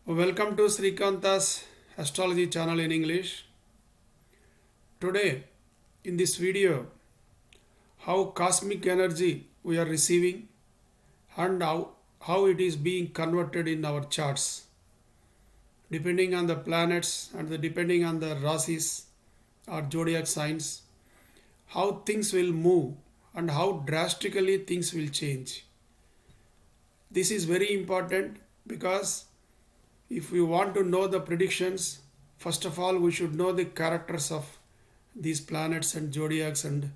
Welcome to Srikanta's astrology channel in English. Today, in this video, how cosmic energy we are receiving and how it is being converted in our charts, depending on the planets and depending on the rasis or zodiac signs, how things will move and how drastically things will change. This is very important because if we want to know the predictions, first of all, we should know the characters of these planets and zodiacs and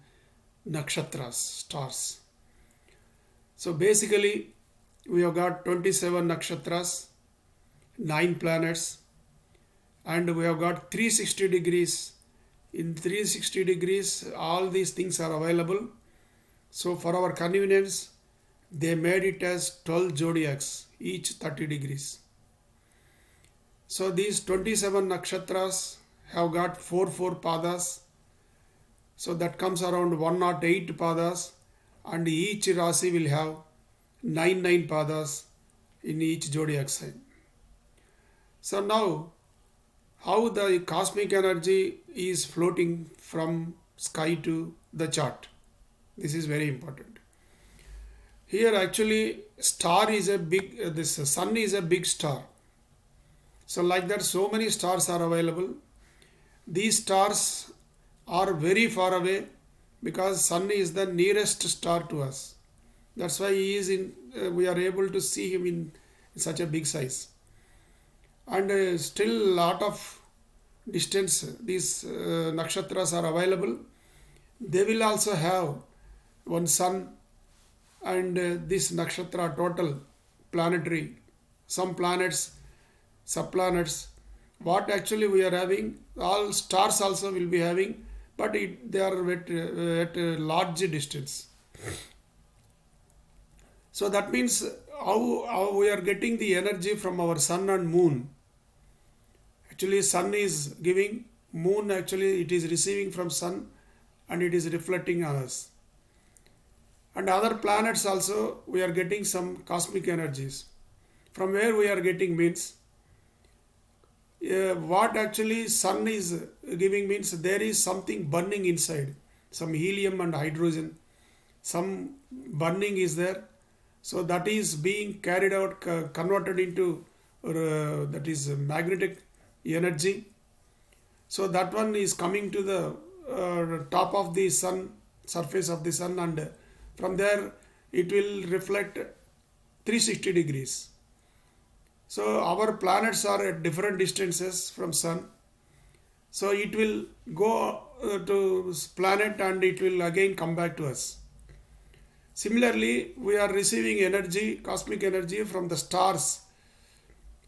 nakshatras, stars. So basically, we have got 27 nakshatras, 9 planets, and we have got 360 degrees. In 360 degrees, all these things are available. So for our convenience, they made it as 12 zodiacs, each 30 degrees. So these 27 nakshatras have got 4 padas. So that comes around 108 padas, and each rasi will have 9 padas in each zodiac sign. So now, how the cosmic energy is floating from sky to the chart. This is very important. Here actually star is a big, this sun is a big star. So like that, so many stars are available. These stars are very far away because sun is the nearest star to us. That's why he is in. We are able to see him in such a big size. And still lot of distance. These nakshatras are available. They will also have one sun and this nakshatra total planetary. Some planets, subplanets, what actually we are having, all stars also will be having, but they are at a large distance. So that means how we are getting the energy from our sun and moon. Actually sun is giving, moon actually it is receiving from sun and it is reflecting on us. And other planets also we are getting some cosmic energies. From where we are getting means, what actually sun is giving means there is something burning inside, some helium and hydrogen, some burning is there. So that is being carried out, converted into that is magnetic energy. So that one is coming to the top of the sun, surface of the sun, and from there it will reflect 360 degrees. So our planets are at different distances from sun. So it will go to planet and it will again come back to us. Similarly, we are receiving energy, cosmic energy from the stars.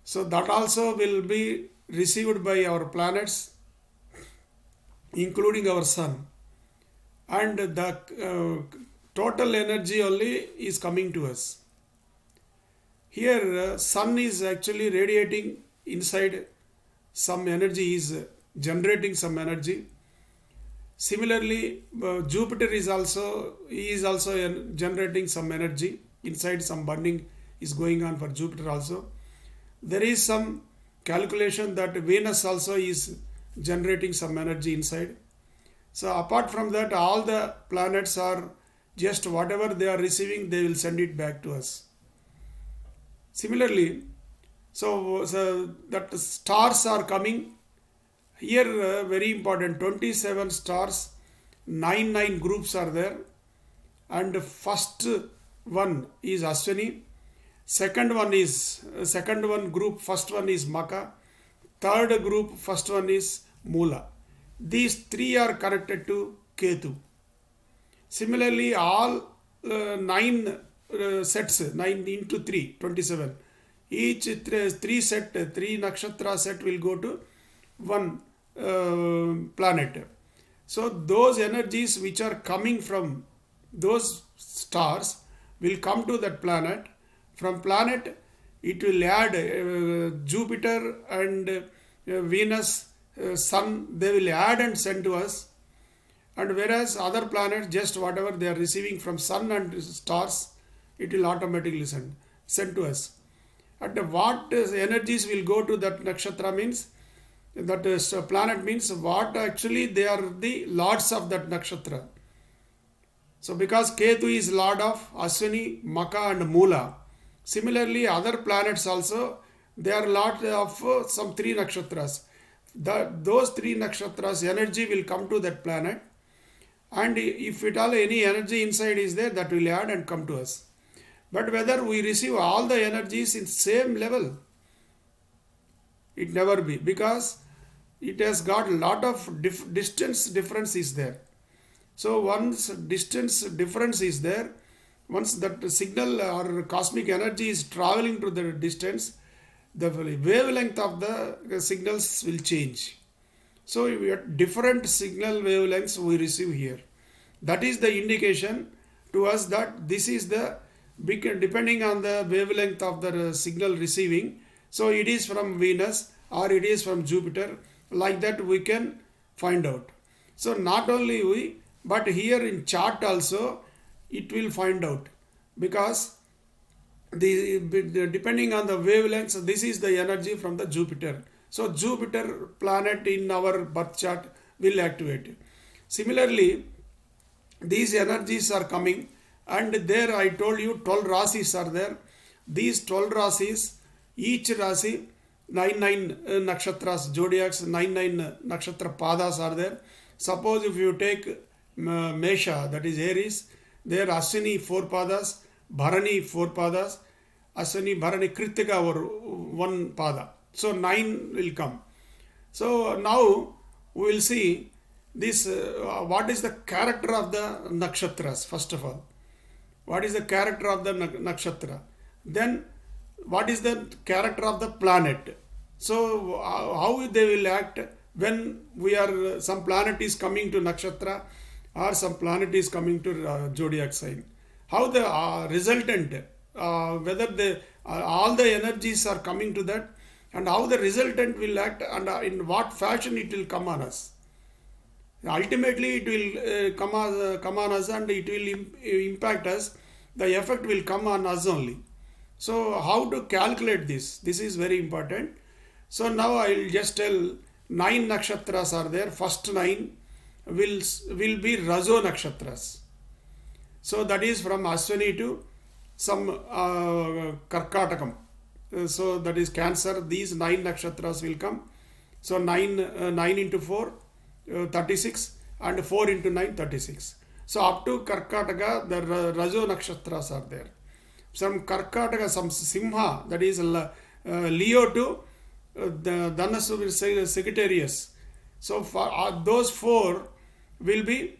So that also will be received by our planets, including our sun. And the total energy only is coming to us. Here sun is actually radiating inside, some energy is generating some energy. Similarly, Jupiter is also generating some energy inside, some burning is going on for Jupiter also. There is some calculation that Venus also is generating some energy inside. So apart from that, all the planets are just whatever they are receiving, they will send it back to us. Similarly, so that stars are coming here, very important, 27 stars, 9 groups are there, and first one is Ashwini, second one group, first one is Maka, third group, first one is Mula. These 3 are connected to Ketu. Similarly, all 9 sets, 9 into 3, 27. Each 3 nakshatra set will go to one planet. So those energies which are coming from those stars will come to that planet. From planet, it will add Jupiter and Venus, Sun, they will add and send to us. And whereas other planets, just whatever they are receiving from sun and stars, it will automatically send to us. and what energies will go to that nakshatra means that is planet means what actually they are the lords of that nakshatra. So because Ketu is lord of Ashwini, Maka and Mula, similarly other planets also they are lord of some three nakshatras. Those three nakshatras energy will come to that planet, and if at all any energy inside is there, that will add and come to us. But whether we receive all the energies in same level, it never be, because it has got a lot of distance difference is there. So once distance difference is there, once that signal or cosmic energy is traveling to the distance, the wavelength of the signals will change. So we have different signal wavelengths we receive here. That is the indication to us that this is the depending on the wavelength of the signal receiving. So it is from Venus or it is from Jupiter. Like that we can find out. So not only we, but here in chart also it will find out, because depending on the wavelengths, this is the energy from the Jupiter. So Jupiter planet in our birth chart will activate. Similarly, these energies are coming, and there I told you 12 rasis are there. These 12 rasis, each rasi 9 nakshatras, zodiacs, 9 nakshatra padas are there. Suppose if you take Mesha, that is Aries, there Ashwini 4 padas, Bharani 4 padas, Ashwini, Bharani, Kritika or 1 pada. So 9 will come. So now we will see this what is the character of the nakshatras. First of all, what is the character of the nakshatra? Then what is the character of the planet? So how they will act when we are some planet is coming to nakshatra or some planet is coming to zodiac sign. How the resultant, whether the all the energies are coming to that, and how the resultant will act, and in what fashion it will come on us. Ultimately it will come on us, and it will impact us. The effect will come on us only. So how to calculate this? This is very important. So now I will just tell 9 nakshatras are there. First 9 will be Rajo nakshatras. So that is from Ashwini to some Karkatakam. So that is Cancer. These 9 nakshatras will come. So 9 into 4, 36, and 4 into 9, 36. So up to Karkataka, the Rajo nakshatras are there. Some Karkataka, some Simha, that is Leo to the Dhanasu Sagittarius. So for those 4 will be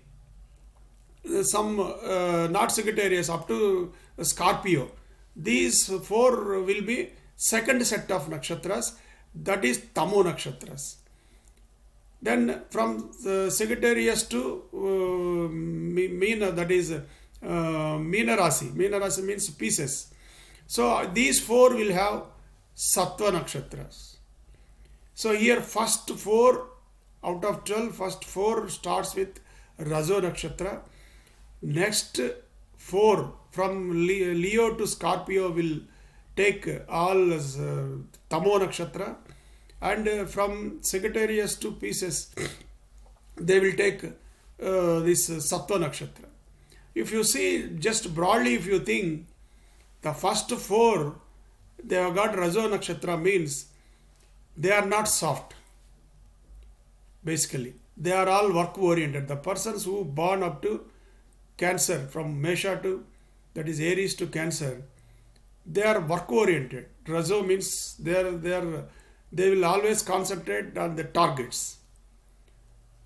some not Sagittarius, up to Scorpio. These 4 will be second set of nakshatras, that is Tamo nakshatras. Then from Sagittarius to Meena, that is Meena Rasi. Meena Rasi means pieces. So these 4 will have Sattva nakshatras. So here first 4 out of 12, first 4 starts with Rajo nakshatra. Next 4 from Leo to Scorpio will take all Tamo nakshatra, and from Sagittarius to Pisces they will take this Sattva nakshatra. If you see just broadly, if you think the first 4 they have got Rajo nakshatra, means they are not soft. Basically they are all work oriented. The persons who born up to Cancer, from Mesha to, that is Aries to Cancer, they are work oriented. Rajo means they will always concentrate on the targets.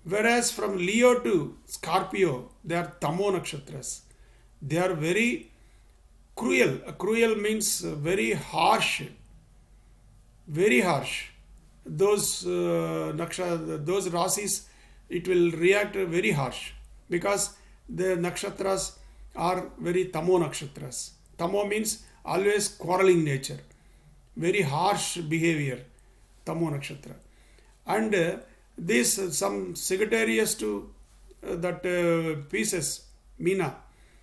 Whereas from Leo to Scorpio, they are Tamo nakshatras. They are very cruel. Cruel means very harsh. Very harsh. Those those rasis, it will react very harsh, because the nakshatras are very Tamo nakshatras. Tamo means always quarreling nature, very harsh behavior, Tamo nakshatra. And this some Sagittarius to that pieces, Meena.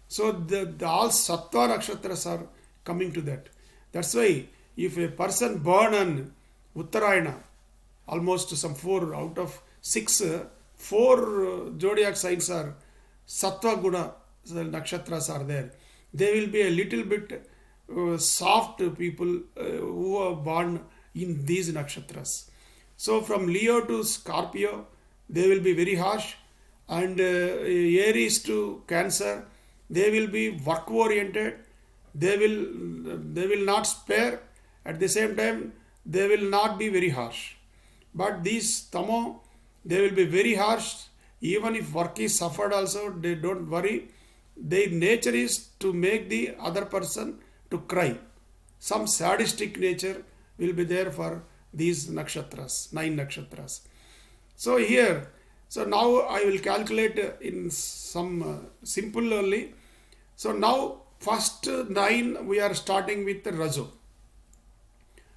So the all Sattva nakshatras are coming to that. That's why if a person born on Uttarayana, almost some 4 out of 6, 4 zodiac signs are Sattva Guna, so nakshatras are there. They will be a little bit soft people who are born in these nakshatras. So from Leo to Scorpio, they will be very harsh, and Aries to Cancer, they will be work oriented. They will not spare. At the same time, they will not be very harsh. But these Tamo, they will be very harsh. Even if work is suffered also, they don't worry. Their nature is to make the other person to cry. Some sadistic nature will be there for these nakshatras, 9 nakshatras. So here, so now I will calculate in some simple only. So now first 9 we are starting with Rajo.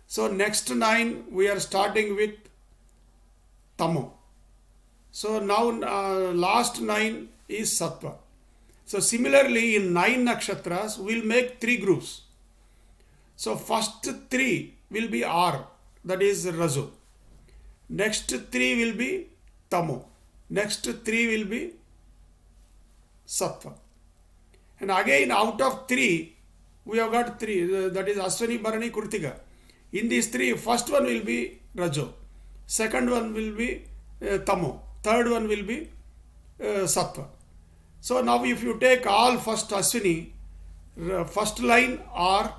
So next 9 we are starting with Tamo. So now last 9 is Sattva. So similarly in 9 nakshatras we will make 3 groups. So first 3 will be R, that is Rajo. Next 3 will be Tamo. Next 3 will be Sattva. And again out of 3 we have got 3, that is Ashwini, Bharani, Kritika. In these 3, first one will be Rajo, second one will be Tamo, third one will be Sattva. So now if you take all first Ashwini, first line R,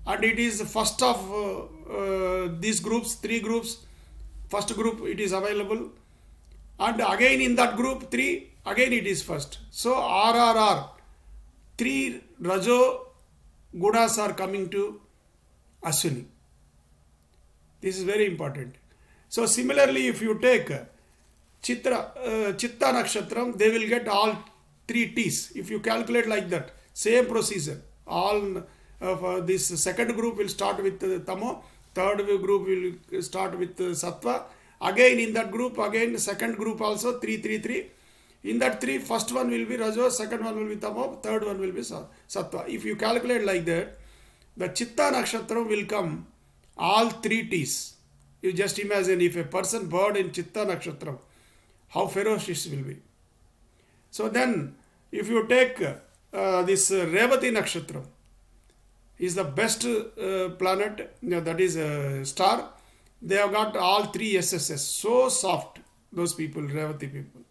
and it is first of these groups, 3 groups, first group it is available, and again in that group 3, again it is first. So RRR, 3 Rajo Gunas are coming to Ashwini. This is very important. So similarly, if you take Chitta Nakshatram, they will get all 3 T's. If you calculate like that, same procedure. All of this second group will start with Tamo, third group will start with Sattva. Again in that group, again second group also 3, 3, 3. In that 3, first one will be Rajo, second one will be Tamo, third one will be Sattva. If you calculate like that, the Chitta Nakshatram will come all 3 T's. You just imagine if a person born in Chitta Nakshatram, how ferocious will be. So then, if you take this Revati Nakshatram, is the best planet, that is a star. They have got all 3 SSS. So soft, those people, Revati people.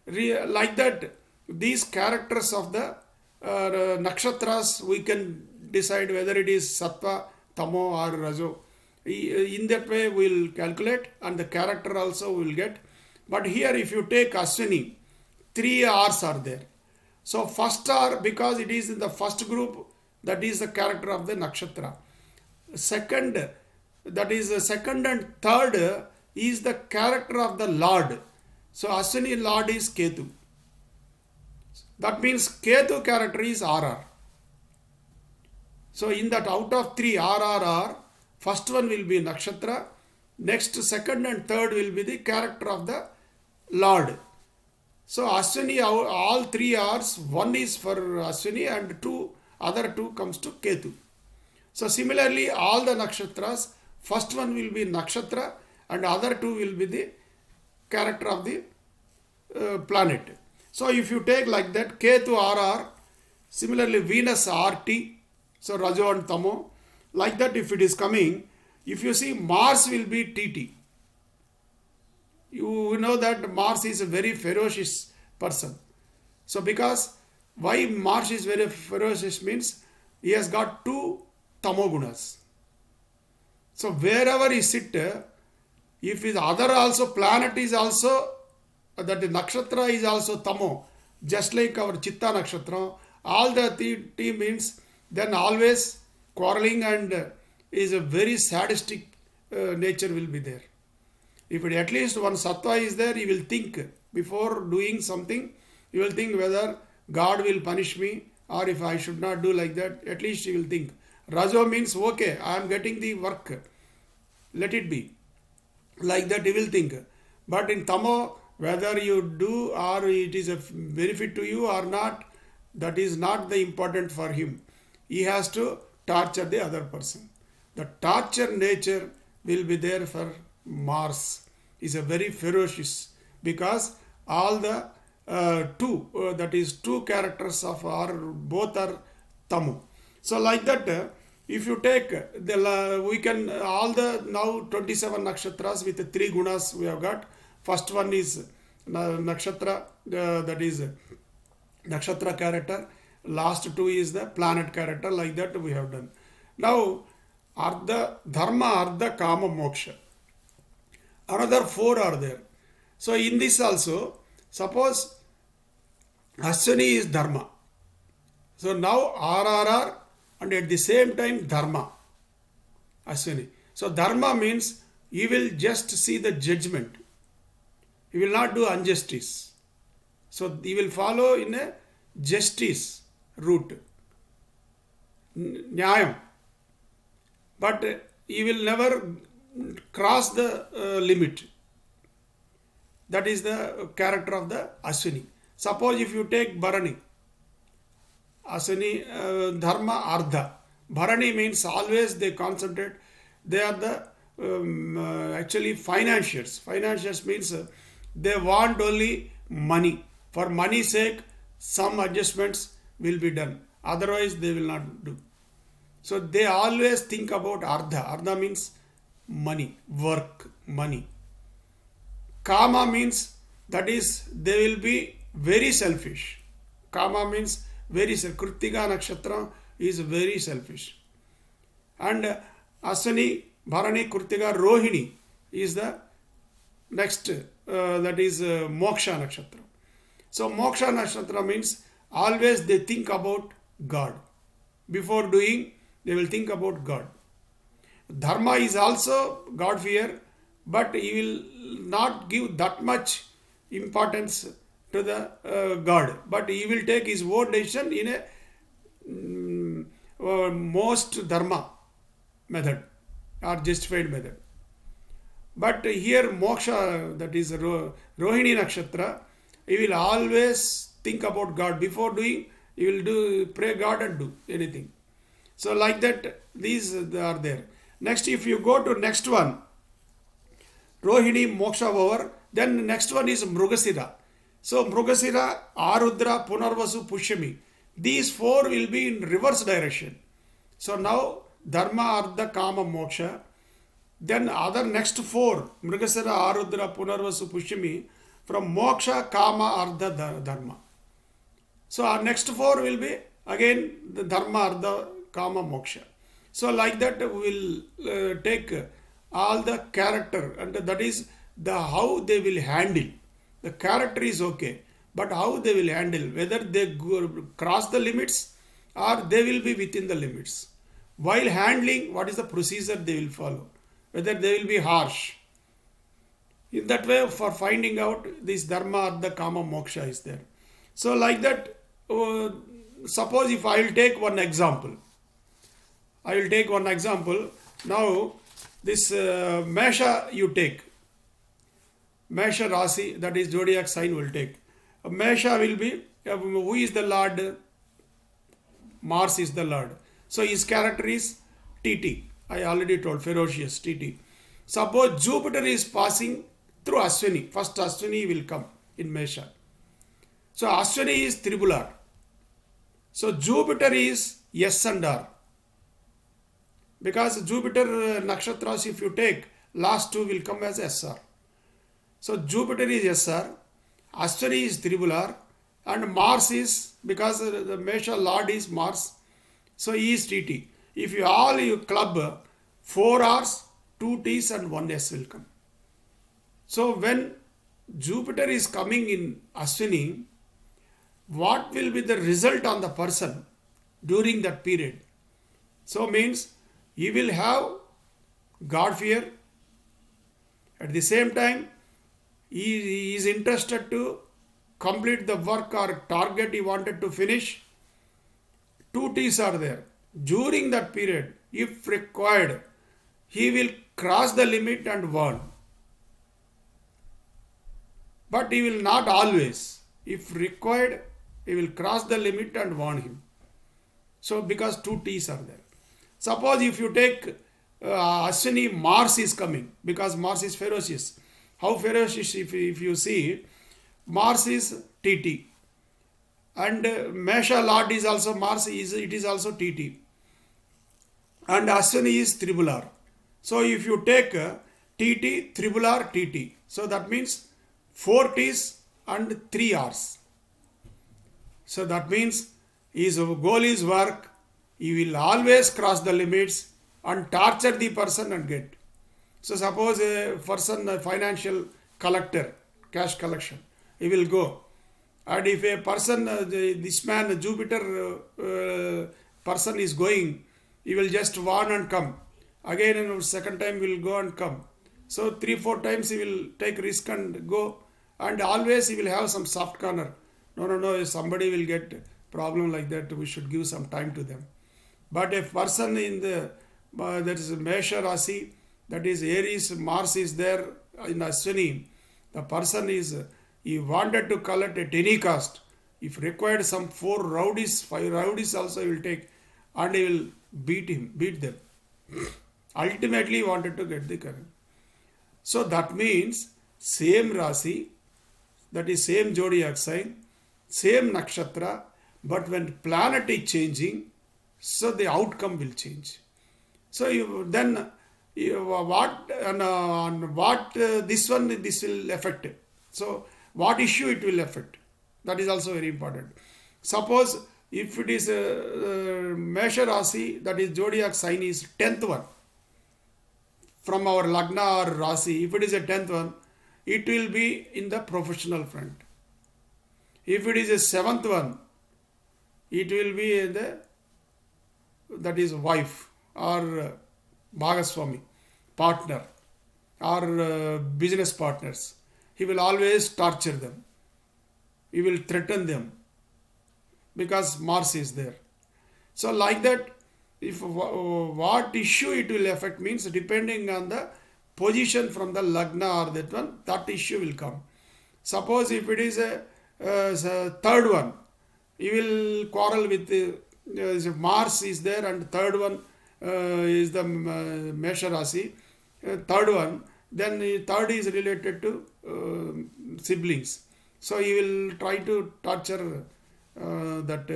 Like that, these characters of the nakshatras, we can decide whether it is Sattva, Tamo or Rajo. In that way we will calculate, and the character also we will get. But here if you take Ashwini, 3 R's are there. So first R, because it is in the first group, that is the character of the nakshatra. Second, that is the second and third is the character of the Lord. So Ashwini Lord is Ketu. That means Ketu character is RR. So in that out of 3 RRR, first one will be nakshatra, next second and third will be the character of the Lord. So Ashwini, all 3 R's, one is for Ashwini and other 2 comes to Ketu. So similarly all the nakshatras, first one will be nakshatra and other 2 will be the character of the planet. So if you take like that, Ketu RR, similarly Venus RT, so Rajo and Tamo, like that if it is coming, if you see Mars will be TT. You know that Mars is a very ferocious person. So because why Mars is very ferocious means he has got 2 Tamogunas. So wherever he sit, if his other also planet is also, that the nakshatra is also Tamo, just like our Chitta Nakshatra, all the T means then always quarreling and is a very sadistic nature will be there. If it, at least one Sattva is there, he will think before doing something, he will think whether God will punish me or if I should not do like that, at least he will think. Rajo means okay, I am getting the work, let it be. Like that he will think. But in Tamo, whether you do or it is a benefit to you or not, that is not the important for him. He has to torture the other person. The torture nature will be there for Mars. Is a very ferocious, because all the two characters of our both are Tamu. So like that, if you take we can all the now 27 nakshatras with the three gunas we have got. First one is nakshatra, that is nakshatra character. Last two is the planet character. Like that we have done. Now Ardha Dharma, Ardha, Kama, Moksha. Another four are there. So in this also, suppose Ashwini is Dharma. So now RRR and at the same time Dharma. Ashwini. So Dharma means he will just see the judgment. He will not do injustice. So he will follow in a justice route. Nyayam. But he will never cross the limit. That is the character of the Ashwini. Suppose if you take Bharani, Ashwini, Dharma, Ardha. Bharani means always they concentrate. They are the actually financiers. Financiers means they want only money. For money's sake, some adjustments will be done. Otherwise, they will not do. So they always think about Ardha. Ardha means money, work, money. Kama means that is they will be very selfish. Kama means very selfish. Kritika nakshatra is very selfish. And Ashwini, Bharani, Kritika, Rohini is the next, that is Moksha nakshatra. So Moksha nakshatra means always they think about God. Before doing, they will think about God. Dharma is also God fear, but he will not give that much importance to the God. But he will take his own decision in a most Dharma method or justified method. But here Moksha, that is Rohini Nakshatra, he will always think about God. Before doing, he will pray God and do anything. So like that, these are there. Next, if you go to next one, Rohini, Moksha over, then next one is Mrugasira. So Mrugasira, Arudra, Punarvasu, Pushyami. These four will be in reverse direction. So now Dharma, Ardha, Kama, Moksha. Then other next four, Mrugasira, Arudra, Punarvasu, Pushyami, from Moksha, Kama, Ardha, Dharma. So our next four will be again the Dharma, Ardha, Kama, Moksha. So like that we will take all the character, and that is the how they will handle. The character is okay, but how they will handle, whether they cross the limits or they will be within the limits. While handling, what is the procedure they will follow, whether they will be harsh. In that way, for finding out this Dharma, Artha, Kama, Moksha is there. So like that, suppose if I will take one example. Now, this Mesha you take. Mesha Rasi, that is zodiac sign, will take. Mesha will be, who is the Lord? Mars is the Lord. So his character is TT. I already told, ferocious TT. Suppose Jupiter is passing through Ashwini. First Ashwini will come in Mesha. So Ashwini is Tribular. So Jupiter is S and R. Because Jupiter nakshatras, if you take, last two will come as SR. So Jupiter is SR, Ashwini is Tribular, and Mars is, because the Mesha Lord is Mars, so he is TT. If you club 4 R's, 2 T's and 1 S will come. So when Jupiter is coming in Ashwini, what will be the result on the person during that period? So means he will have God fear. At the same time, he is interested to complete the work or target he wanted to finish. 2 T's are there. During that period, if required, he will cross the limit and warn. But he will not always. If required, he will cross the limit and warn him. So because 2 T's are there. Suppose if you take Ashwini, Mars is coming because Mars is ferocious. How ferocious? If you see, Mars is TT, and Mesha Lord is also Mars. It is also TT, and Ashwini is triple R. So if you take TT, triple R, TT, so that means 4 T's and 3 R's. So that means his goal is work. He will always cross the limits and torture the person and get. So suppose a person, a financial collector, cash collection, he will go. And if a person, this man, Jupiter person is going, he will just warn and come. Again and second time he will go and come. So 3-4 times he will take risk and go. And always he will have some soft corner. No, if somebody will get problem like that, we should give some time to them. But if person in the, that is Mesha Rasi, that is Aries, Mars is there in Ashwini, the person is, he wanted to collect at any cost. If required, some 4 rowdies, 5 rowdies also he will take, and he will beat them. Ultimately he wanted to get the current. So that means same Rasi, that is same zodiac sign, same nakshatra, but when planet is changing, so the outcome will change. So this will affect it. So what issue it will affect? That is also very important. Suppose if it is Mesha Rasi, that is zodiac sign is 10th one from our Lagna or Rasi, if it is a 10th one, it will be in the professional front. If it is a 7th one, it will be in the, that is wife or Bhagaswami, partner or business partners. He will always torture them. He will threaten them because Mars is there. So like that, if what issue it will affect means depending on the position from the Lagna or that one, that issue will come. Suppose if it is a third one, he will quarrel with Mars is there, and third one is the Mesha Rasi. Third one, then third is related to siblings. So he will try to torture that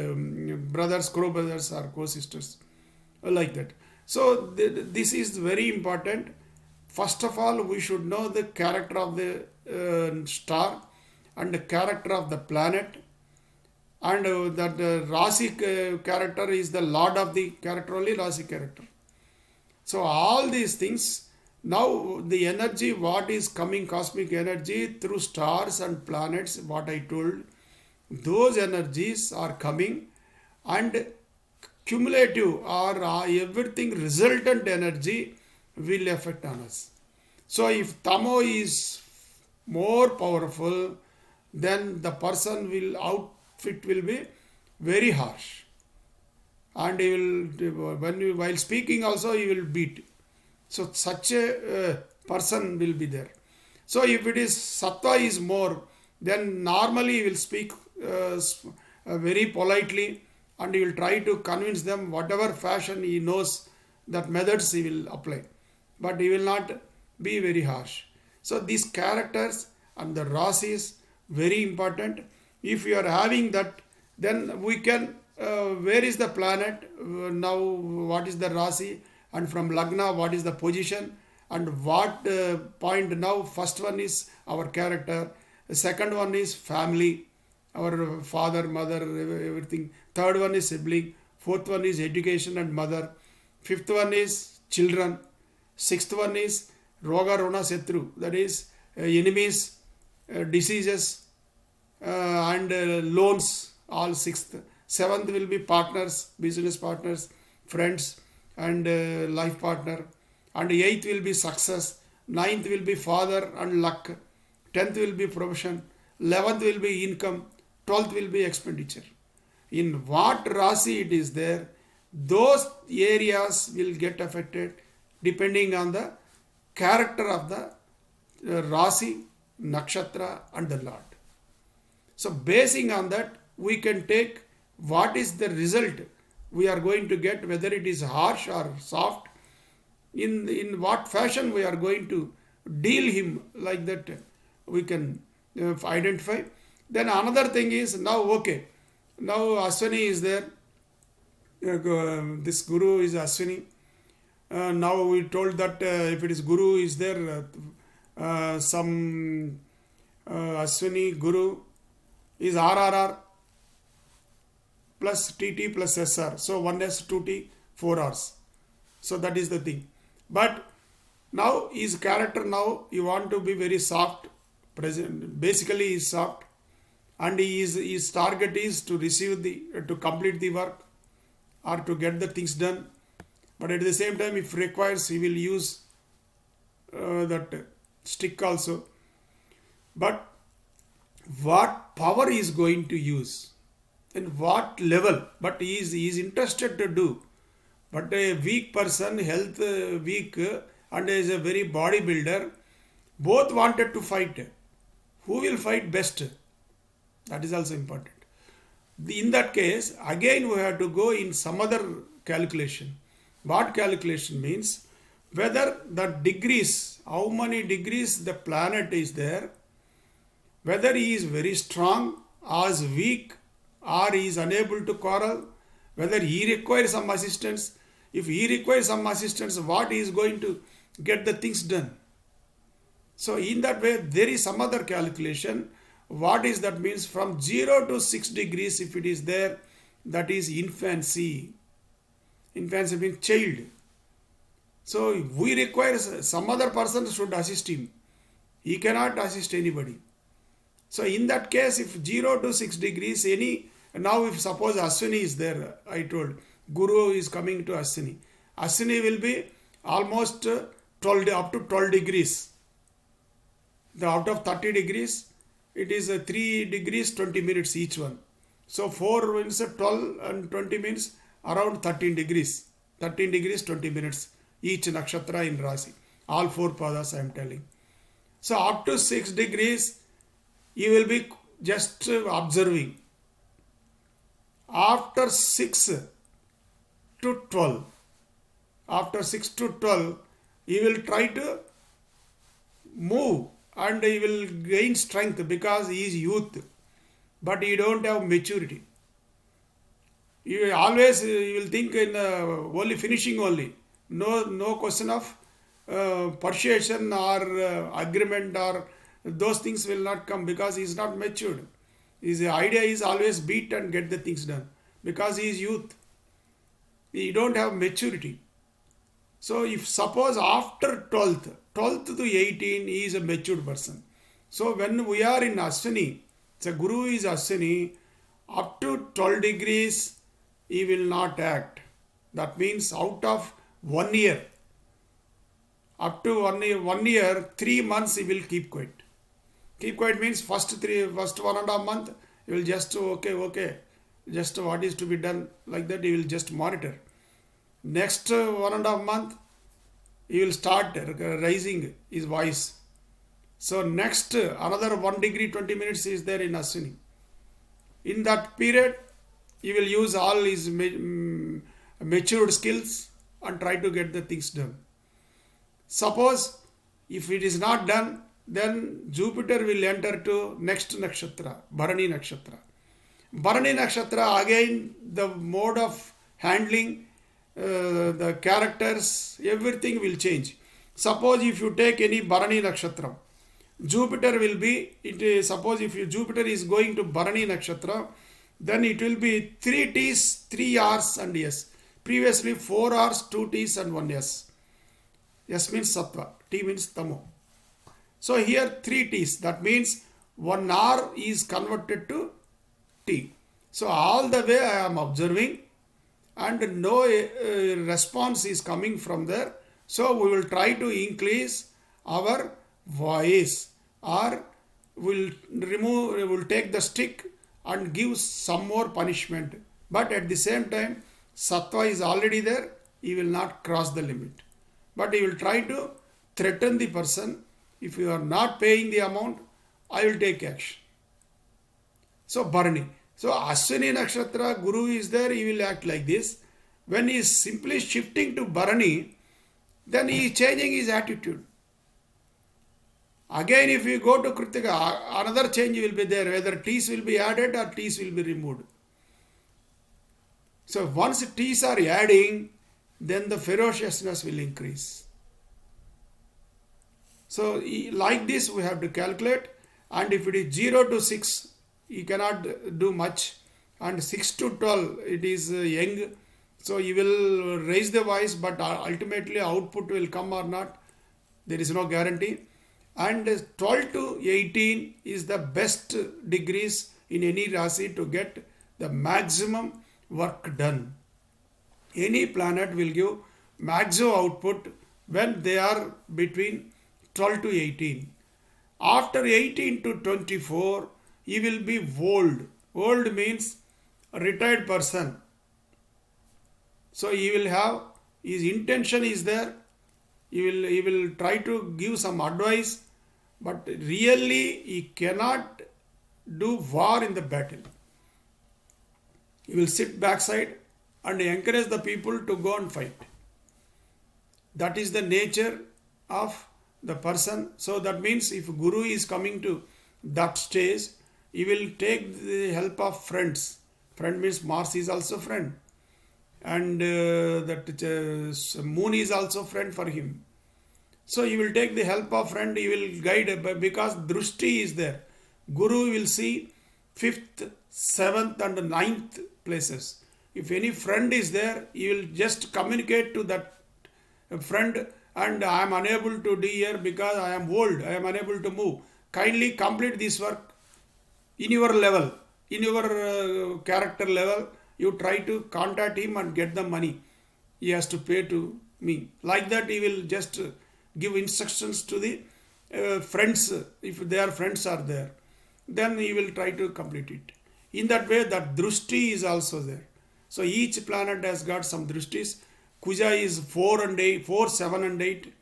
brothers, co-brothers or co-sisters, like that. So this is very important. First of all, we should know the character of the star and the character of the planet, and that Rasi character is the lord of the character, only Rasi character. So all these things, now the energy, what is coming, cosmic energy through stars and planets, what I told, those energies are coming, and cumulative or everything resultant energy will affect on us. So if Tamo is more powerful, then the person will outfit will be very harsh, and he will, while speaking also he will beat. So such a person will be there. So if it is Sattva is more, then normally he will speak very politely, and he will try to convince them whatever fashion he knows, that methods he will apply, but he will not be very harsh. So these characters and the Rasis very important. If you are having that, then we can where is the planet now, what is the Rasi, and from Lagna what is the position, and what point. Now first one is our character, the second one is family, our father, mother, everything. Third one is sibling, fourth one is education and mother, fifth one is children, sixth one is Roga Rona Setru, that is enemies, diseases and loans, all sixth. Seventh will be partners, business partners, friends and life partner. And eighth will be success. Ninth will be father and luck. 10th will be profession. 11th will be income. 12th will be expenditure. In what Rasi it is there, those areas will get affected depending on the character of the Rasi, Nakshatra and the Lord. So basing on that, we can take what is the result we are going to get, whether it is harsh or soft, in what fashion we are going to deal him, like that we can identify. Then another thing is, now okay, now Aswini is there, this Guru is Aswini. Now we told that if it is Guru is there, some Aswini Guru is RRR plus TT plus SR. So 1S, 2T, 4 Rs. So that is the thing. But now his character, now you want to be very soft. Basically he is soft, and his target is to receive to complete the work or to get the things done. But at the same time, if requires, he will use that stick also. But what power he is going to use, and what level, but he is interested to do. But a weak person, health weak, and is a very bodybuilder, both wanted to fight. Who will fight best? That is also important. In that case, again we have to go in some other calculation. What calculation means? Whether the degrees, how many degrees the planet is there, whether he is very strong or is weak, or he is unable to quarrel, whether he requires some assistance. If he requires some assistance, what he is going to get the things done. So in that way, there is some other calculation. What is that means? From 0 to 6 degrees, if it is there, that is infancy. Infancy means child. So we require some other person should assist him. He cannot assist anybody. So in that case, if 0 to 6 degrees, now if suppose Aswini is there, I told, Guru is coming to Aswini. Aswini will be almost 12, up to 12 degrees. Out of 30 degrees, it is 3 degrees 20 minutes each one. So 4 means 12 and 20 means around 13 degrees. 13 degrees 20 minutes each nakshatra in Rasi. All 4 padas I am telling. So up to 6 degrees, you will be just observing. After 6 to 12, you will try to move, and he will gain strength because he is youth, but he don't have maturity. You will think in only finishing only. No question of persuasion or agreement, or those things will not come because he is not matured. His idea is always beat and get the things done because he is youth. He don't have maturity. So if suppose after 12th to 18, he is a matured person. So when we are in Aswini, the Guru is Aswini, up to 12 degrees, he will not act. That means out of 1 year, up to 1 year, 3 months he will keep quiet. Keep quiet means first 1.5 month, he will just okay, just what is to be done, like that he will just monitor. Next 1.5 month, he will start raising his voice. So next another 1 degree 20 minutes is there in Aswini. In that period, he will use all his matured skills and try to get the things done. Suppose if it is not done, then Jupiter will enter to next nakshatra, Bharani nakshatra. Bharani nakshatra, again the mode of handling, the characters, everything will change. Suppose if you take any Bharani nakshatra, Jupiter will be, suppose if Jupiter is going to Bharani nakshatra, then it will be 3 T's, 3 R's and S. Previously 4 R's, 2 T's and 1 S. S means Sattva, T means Tamo. So here 3 T's, that means 1 R is converted to T. So all the way I am observing and no response is coming from there. So we will try to increase our voice, or will take the stick and give some more punishment. But at the same time, Sattva is already there, he will not cross the limit. But he will try to threaten the person. If you are not paying the amount, I will take action. So Bharani. So Ashwini Nakshatra, Guru is there, he will act like this. When he is simply shifting to Bharani, then he is changing his attitude. Again, if you go to Kritika, another change will be there, whether T's will be added or T's will be removed. So once T's are adding, then the ferociousness will increase. So like this we have to calculate, and if it is 0 to 6, you cannot do much, and 6 to 12, it is young, so you will raise the voice, but ultimately output will come or not, there is no guarantee. And 12 to 18 is the best degrees in any Rasi to get the maximum work done. Any planet will give maximum output when they are between 12 to 18. After 18 to 24, he will be old. Old means a retired person. So he will have, his intention is there, he will try to give some advice, but really he cannot do war in the battle. He will sit backside and encourage the people to go and fight. That is the nature of the person. So that means if Guru is coming to that stage, he will take the help of friends. Friend means Mars is also friend. And that moon is also friend for him. So he will take the help of friend, he will guide, because Drushti is there. Guru will see 5th, 7th and 9th places. If any friend is there, he will just communicate to that friend, and I am unable to do here because I am old, I am unable to move. Kindly complete this work in your level, in your character level. You try to contact him and get the money. He has to pay to me. Like that, he will just give instructions to the friends. If their friends are there, then he will try to complete it. In that way, that Drushti is also there. So each planet has got some Drushtis. Kuja is 4 and 8, 4, 7 and 8.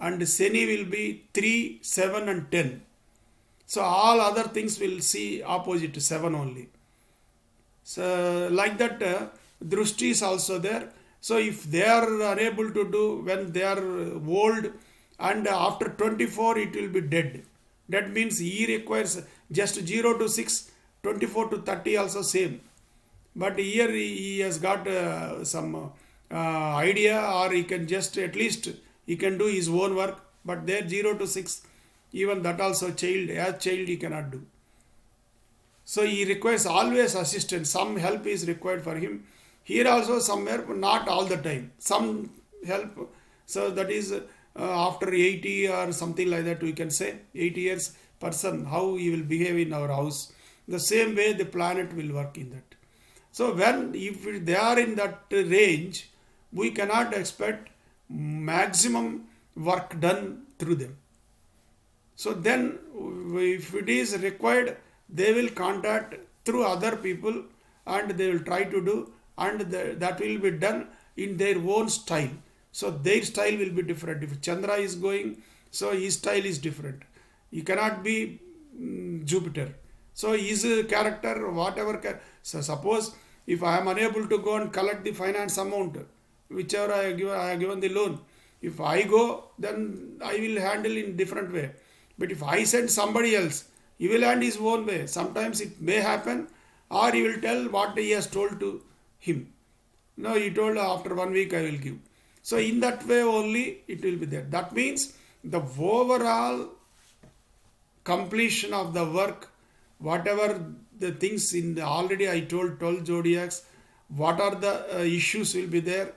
And Shani will be 3, 7 and 10. So all other things will see opposite 7 only. So like that, Drushti is also there. So if they are unable to do when they are old, and after 24 it will be dead. That means he requires just 0 to 6, 24 to 30 also same. But here he has got some idea, or he can just at least he can do his own work. But there 0 to 6, even that also as child he cannot do. So he requires always assistance. Some help is required for him. Here also somewhere, not all the time. Some help. So that is after 80 or something like that, we can say 80 years person, how he will behave in our house. The same way the planet will work in that. So if they are in that range, we cannot expect maximum work done through them. So then if it is required, they will contact through other people and they will try to do, and that will be done in their own style. So their style will be different. If Chandra is going, so his style is different. He cannot be Jupiter. So his character, whatever. So suppose if I am unable to go and collect the finance amount, whichever I have given the loan, if I go, then I will handle in different way. But if I send somebody else, he will handle his own way. Sometimes it may happen, or he will tell what he has told to him. No, he told after 1 week I will give. So in that way only it will be there. That means the overall completion of the work, whatever the things in the, already I told 12 zodiacs, what are the issues will be there.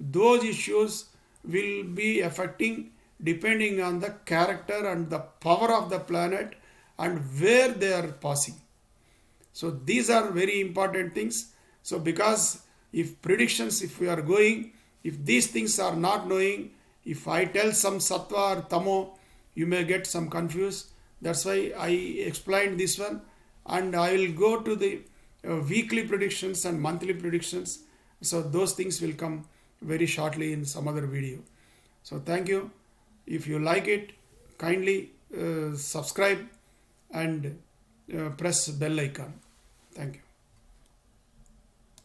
Those issues will be affecting depending on the character and the power of the planet and where they are passing. So these are very important things. So because if predictions, if we are going, if these things are not knowing, if I tell some sattva or tamo, you may get some confused. That's why I explained this one, and I will go to the weekly predictions and monthly predictions. So those things will come very shortly in some other video. So thank you. If you like it, kindly subscribe and press bell icon. Thank you.